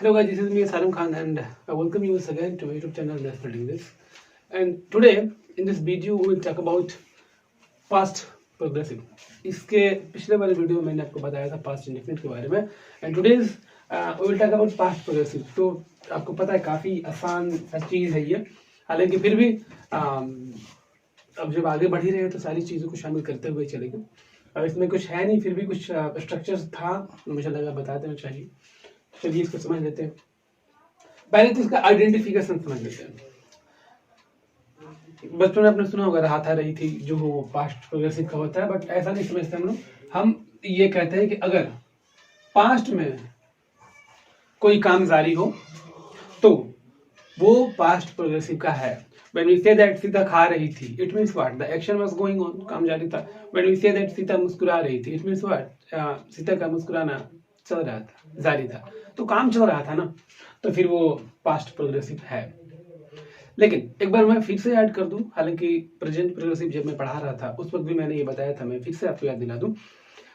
Hello guys, this is me Salim Khan and I welcome you once again to my YouTube channel Let's Building This. And today in this video we will talk about past progressive. इसके पिछले वाले video में मैंने आपको बताया था past indefinite के बारे में and today's we will talk about past progressive. तो आपको पता है काफ़ी आसान चीज़ है ये, हालांकि फिर भी अब जब आगे बढ़ ही रहे हैं तो सारी चीज़ों को शामिल करते हुए चलेंगे. अब इसमें कुछ है नहीं, फिर भी कुछ स्ट्रक्चर्स था मुझे लगा बता देना चाहिए. चलिए इसको समझ लेते हैं. पहले तो इसका आइडेंटिफिकेशन समझ लेते हैं. बचपन में आपने सुना होगा रहा था रही थी, जो वो पास्ट प्रोग्रेसिव का होता है, बट ऐसा नहीं समझते हम लोग. हम ये कहते हैं कि अगर पास्ट में कोई काम जारी हो तो वो पास्ट प्रोग्रेसिव का है. When we say that Sita खा रही थी, it means what? The action was going on, काम जारी था. When we say that Sita मुस्कुरा रही थी, it means what? सीता का मुस्कुराना चल रहा था, जारी था, तो काम चल रहा था ना, तो फिर वो पास्ट प्रोग्रेसिव है. लेकिन एक बार मैं फिर से ऐड कर दूं, हालांकि प्रेजेंट प्रोग्रेसिव जब मैं पढ़ा रहा था उस वक्त भी मैंने ये बताया था, मैं फिर से आपको याद दिला दूं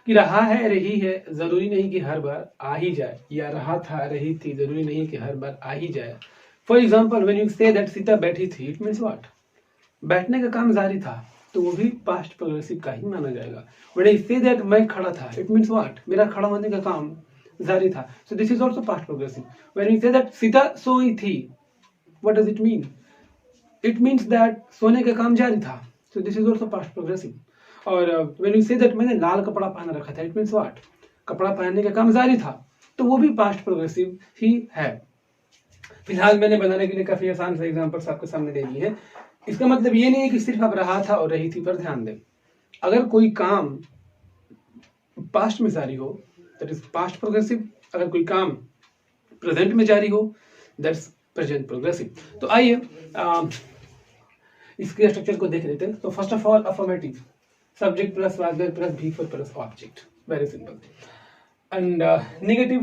कि रहा है रही है जरूरी नहीं कि हर बार आ ही जाए, या रहा था रही थी जरूरी नहीं कि हर बार आ ही जाए. For example when you say that Sita बैठी थी, इट मीन्स व्हाट? बैठने का काम जारी था, तो वो भी पास्ट प्रोग्रेसिव का ही माना जाएगा. व्हेन आई से दैट मैं खड़ा था, इट मीन्स व्हाट? मेरा खड़ा होने का काम जारी था, so this is also past progressive. When you say that Sita सोई थी, what does it mean? It means that सोने का काम जारी था, so this is also past progressive. और व्हेन यू से दैट मैंने लाल कपड़ा पहन रखा था, इट मीन्स व्हाट? कपड़ा पहनने का काम जारी था, तो वो भी पास्ट प्रोग्रेसिव ही है. फिलहाल मैंने बनाने के लिए काफी आसान से एग्जांपल्स आपके सामने दे दिए हैं. इसका मतलब ये नहीं है कि सिर्फ अब रहा था और रही थी पर ध्यान दें. अगर कोई काम पास्ट में जारी हो दैट इज पास्ट प्रोग्रेसिव, अगर कोई काम प्रेजेंट में जारी हो दैट्स प्रेजेंट प्रोग्रेसिव. तो आइए इसके स्ट्रक्चर को देख लेते हैं. तो first of all affirmative, subject plus verb plus भी plus object, very simple. And negative,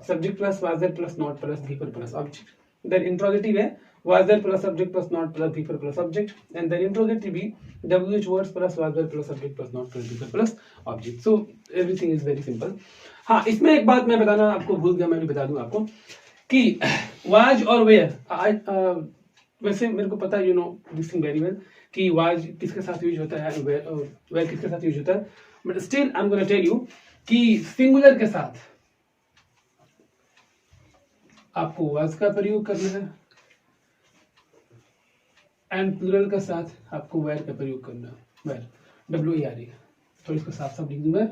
subject plus was there plus not plus be plus object. Then interrogative है was there plus subject plus not plus be plus object. And then interrogative भी wh words plus was there plus subject plus not plus be plus object. So everything is very simple. हाँ, इसमें एक बात मैं बताना आपको भूल गया, मैं भी बता दूं आपको कि was और where, वैसे मेरे को पता है, you know this thing very well कि was किसके साथ यूज होता है, where किसके साथ यूज होता है, but still I am gonna tell you कि सिंगुलर के साथ आपको was का प्रयोग करना है एंड प्लूरल के साथ आपको where का प्रयोग करना है. where WERE, तो इसको साफ साफ लिख दूंगा,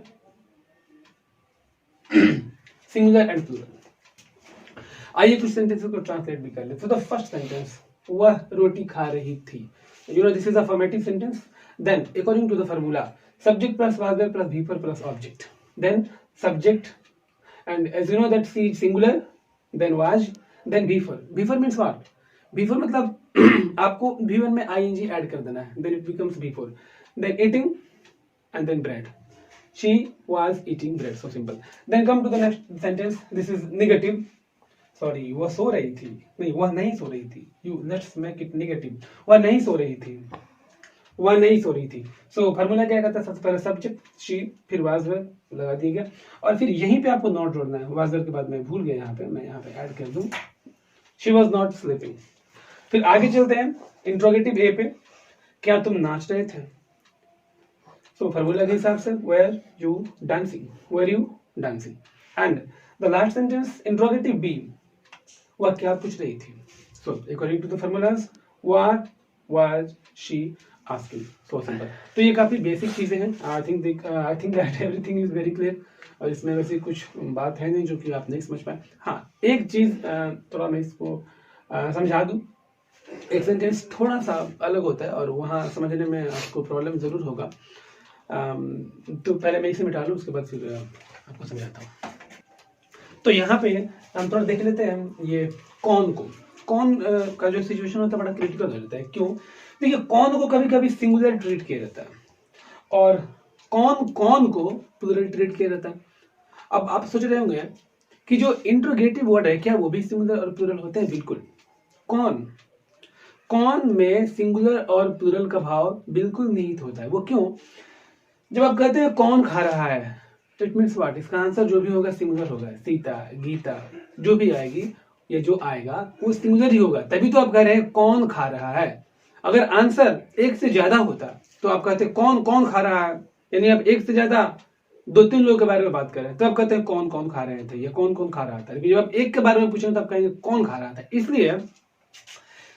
सिंगुलर एंड प्लूरल. आइए कुछ सेंटेंसेस को ट्रांसलेट भी कर ले. तो द फर्स्ट सेंटेंस, वह रोटी खा रही थी, you know this is affirmative sentence. Then according to the formula, subject plus was there plus be plus object, then subject, and as you know that see singular, then was, then before. Before means what? Before मतलब आपको V1 में ing add कर देना है, then it becomes before. Then eating and then bread, she was eating bread, so simple. Then come to the next sentence, this is negative. Sorry, वह सो रही थी, नहीं वह नहीं सो रही थी, you let's make it negative. वह नहीं सो रही थी, वह नहीं सो रही थी. सो फार्मूला क्या कहता है? सबसे पहले सब्जेक्ट शी, फिर वाज वेयर लगा दिया गया, और फिर यहीं पे आपको नॉट जोड़ना है. वाज वेयर के बाद मैं भूल गया, यहाँ पे मैं यहाँ पे ऐड कर दूं, शी वाज नॉट स्लीपिंग. फिर आगे चलते हैं इंट्रोगेटिव ए पे, क्या तुम नाच रहे थे? सो फार्मूला के हिसाब से were you dancing, were you dancing. And the last sentence interrogative be, वह क्या पूछ रही थी? So according to the formulas, what was she asking, so simple. तो ये काफी बेसिक चीजें हैं. I think that everything is very clear, और इसमें वैसे कुछ बात है नहीं जो कि आप नहीं समझ पाए. हाँ, एक चीज थोड़ा मैं इसको समझा दूं. एक सेंटेंस थोड़ा सा अलग होता है और वहाँ समझने में आपको प्रॉब्लम जरूर होगा, तो पहले मैं इसे मिटा लूँ, उसके बाद फिर आपको समझाता हूँ. तो यहाँ पे हम थोड़ा देख लेते हैं ये कौन को. कौन का जो सिचुएशन होता है बड़ा क्रिटिकल हो जाता है. क्यों? देखिए, कौन को कभी कभी सिंगुलर ट्रीट किया जाता है और कौन को प्लूरल ट्रीट किया जाता है. अब आप सोच रहे होंगे कि जो इंट्रोगेटिव वर्ड है क्या वो भी सिंगुलर और प्लूरल होते हैं? बिल्कुल. कौन में सिंगुलर और प्लूरल का भाव बिल्कुल निहित होता है. वो क्यों? जब आप कहते हैं कौन खा रहा है, तो इट मीन्स व्हाट, इसका आंसर जो भी होगा सिंगुलर होगा। सीता, गीता, जो भी आएगी या जो आएगा वो सिंगुलर ही होगा। तभी तो आप कह रहे हैं कौन खा रहा है। अगर आंसर एक से ज्यादा होता तो आप कहते कौन कौन खा रहा है, यानी आप एक से ज्यादा 2-3 लोगों के बारे में बात कर रहे हैं तो आप कहते हैं कौन कौन खा रहे थे या कौन कौन खा रहा था। लेकिन जब आप एक के बारे में पूछेंगे तो आप कहेंगे कौन खा रहा था। इसलिए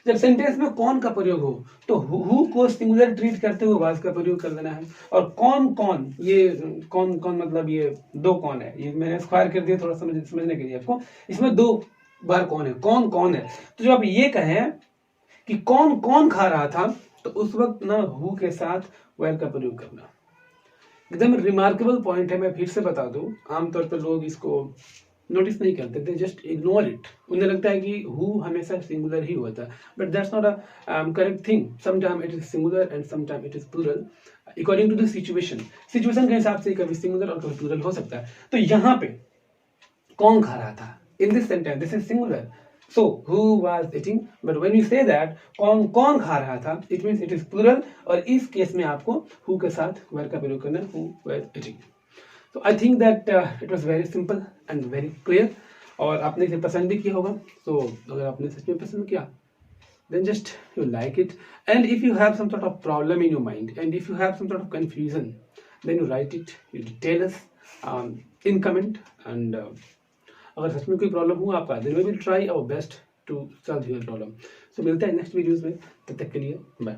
जब सेंटेंस में कौन का प्रयोग हो तो हु को सिंगुलर ट्रीट करते हुए वाज का प्रयोग कर देना है। और कौन कौन, ये कौन कौन मतलब ये दो कौन है, ये मैंने स्क्वायर कर दिया थोड़ा समझने के लिए आपको। इसमें 2 बार कौन है, कौन कौन है। तो जब आप ये कहें कि कौन कौन खा रहा था तो उस वक्त ना हु के साथ वेयर का प्रयोग करना। एकदम रिमार्केबल पॉइंट है, मैं फिर से बता दूं। आमतौर पर लोग इसको नोटिस नहीं करते, दे जस्ट इग्नोर इट। उन्हें लगता है कि हु हमेशा सिंगुलर ही होता है, but that's not a correct thing. Sometime it is singular and sometime it is plural according to the situation. Situation के हिसाब से कभी सिंगुलर और कभी प्लूरल हो सकता है। तो यहाँ पे कौन खा रहा था, in this sentence this is singular, so who was eating, but when you say that कौन कौन खा रहा था, it means it is plural। और इस केस में आपको who के साथ were का प्रयोग करना है, who were eating। So I think that it was very simple and very clear। और आपने इसे पसंद भी किया होगा। तो अगर आपने सच में पसंद किया then just you like it, and if you have some sort of problem in your mind and if you have some sort of confusion then you write it, you tell us in comment। and अगर सच में कोई problem हुआ आपका then we will try our best to solve your problem। so मिलते हैं next videos में, तब तक के लिए बाय।